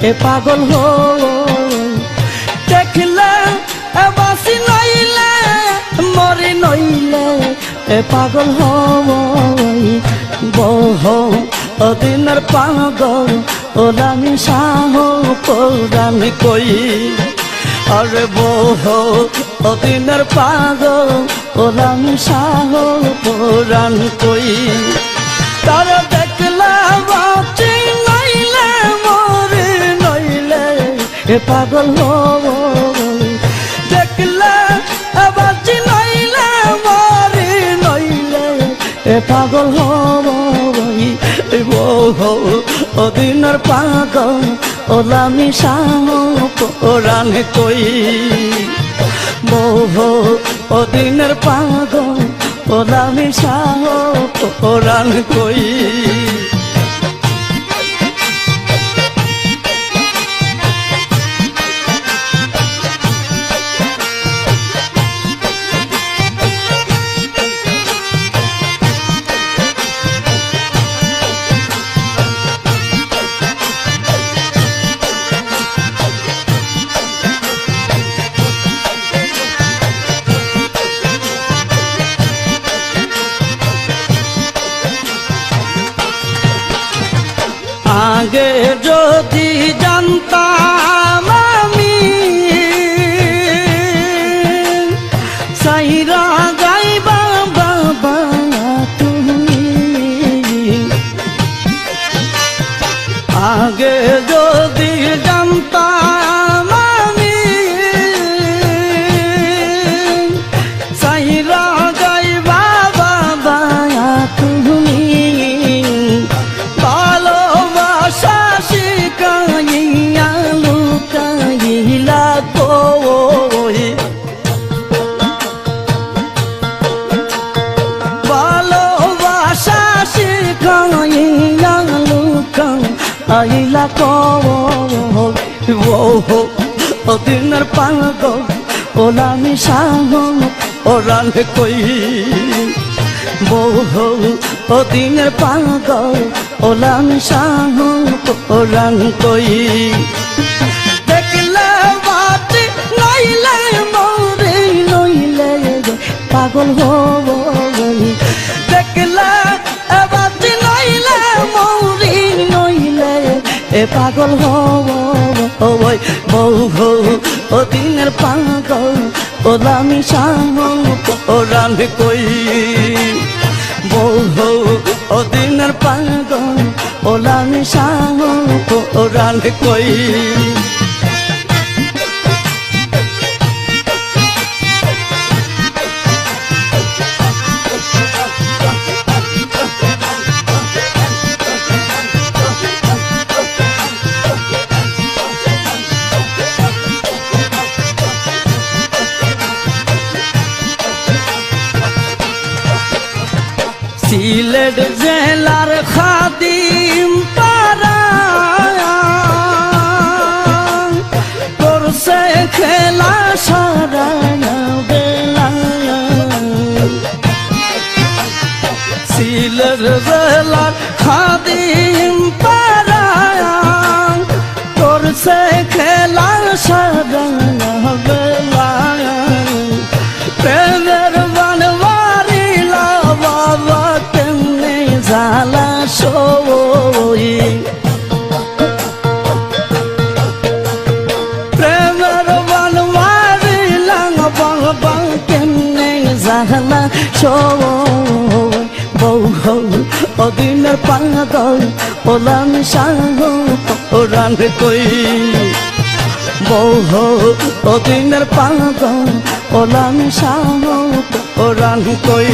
এ পাগল হই দেখলে বাসি নইলে মরি নইলে এ পাগল হই বহু দিনের পাগল ওলামি শাহ পৌরাণ কই আরে বহু দিনের পাগল ওলামি শাহ পৌরাণ কই তার দেখলে বাঁচি নইলে মরে নইলে এ পাগল হই দেখলে বাঁচি নইলে মরে নইলে এ পাগল হই বহু দিনের পাগল ওলামি শাহ পৌরাণ কই বহু দিনের পাগল ওলামি শাহ পৌরাণ কই আগে যদি জানতাম আমি সাইরা গাইবা বাবা তুমি আগে যদি জানতাম আমি সাইরা গাইবা বাবা তুমি আইলা কো দিনের পাগল ওলামি শাহ পৌরাণ কই বহু দিনের পাগল ওলামি শাহ পৌরাণ কই দেখলে বাতি নইলে মরে নইলে পাগল হই দেখলে বাতি নইলে মরি নইলে এ পাগল হই বহু দিনের পাগল ওলামি শাহ পৌরাণ কই বহু দিনের পাগল ওলামি শাহ পৌরাণ কই সিলেট জেলার খাদিম পাড়া করছে খেলা সারা বেলা সিলেট জেলার খাদিম পাড়া করছে খেলা সারা বেলা প্রেমের বানবারিলা বাবা কেমনে জ্বালা সই প্রেমের বানবারিলা বাবা কেমনে জ্বালা সই বহু দিনের পাগল ওলামি শাহ পৌরাণ কই বহু দিনের পাগল ওলামি শাহ পৌরাণ কই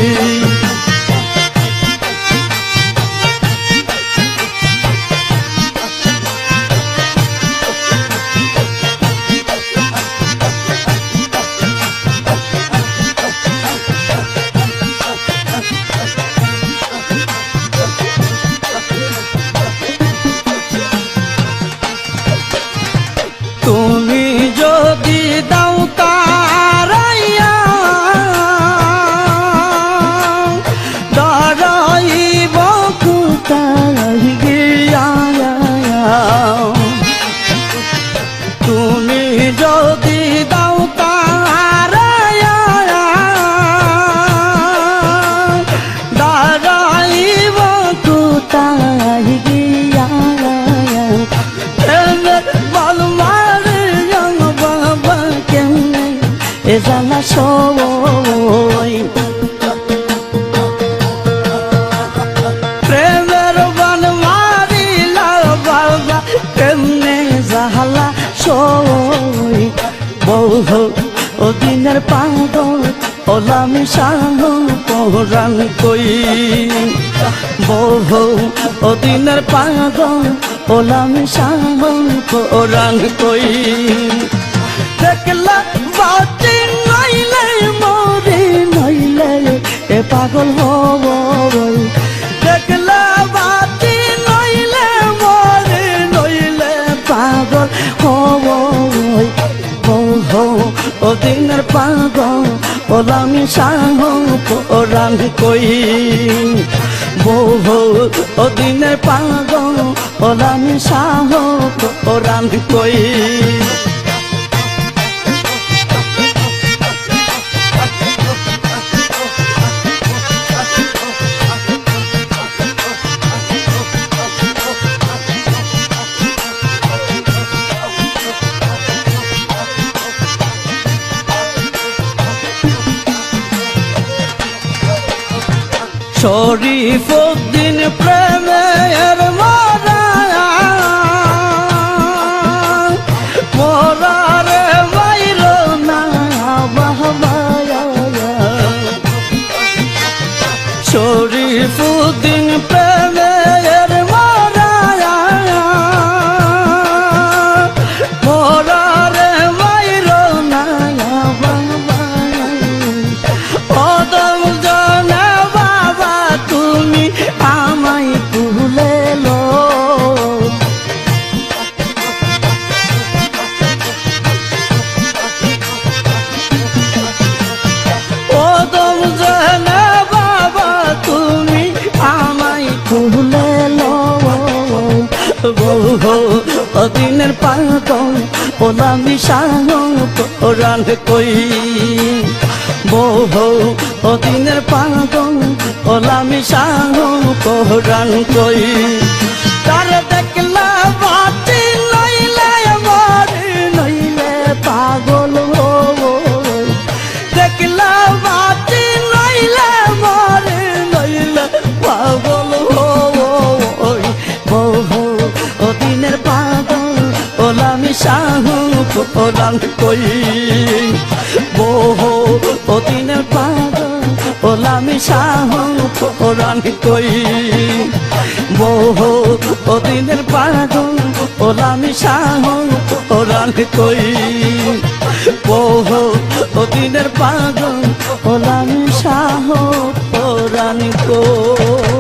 তুমি যদি দাও তারাইয়া সই প্রেমের বান মারিলা বাবা কেমনে জাহালা সই বহু ও দিনের পাগল ওলামি শাহ পরাণ কই বহু ও দিনের পাগল ওলামি শাহ পরাণ কই দেখলা বাতি নইলে মরি নইলে এ পাগল হব দেখলা বাতি নইলে মরি নইলে পাগল হব ও দিনের পাগল ওলামি শাহ পরাণ কই বহু ও দিনের পাগল ওলামি শাহ পরাণ কই শরীফউদ্দিন প্রেমের মরা মরারে বাইর না বাহবায়া শরীফউদ্দিন প্রেমের মরা মরারে বাইর না বাহবায়া অদম জানা তুমি আমায় তুলে লো ওদম জানা বাবা তুমি আমায় তুলে লো বহু দিনের পাগল ওলামি শাহ পরাণ কই বহু দিনের পাগল ওলামি শাহ পরাণ কই তার দেখলা বাতি নইলে মরি নইলে পাগল হব দেখলা বাতি নইলে মরি নইলে পাগল হব বহু দিনের পাগল ওলামি শাহ পরাণ কই বহু দিনের পাগল ওলামি শাহ পরাণ কই বহু দিনের পাগল ওলামি শাহ পরাণ কই বহু দিনের পাগল ওলামি শাহ পরাণ কই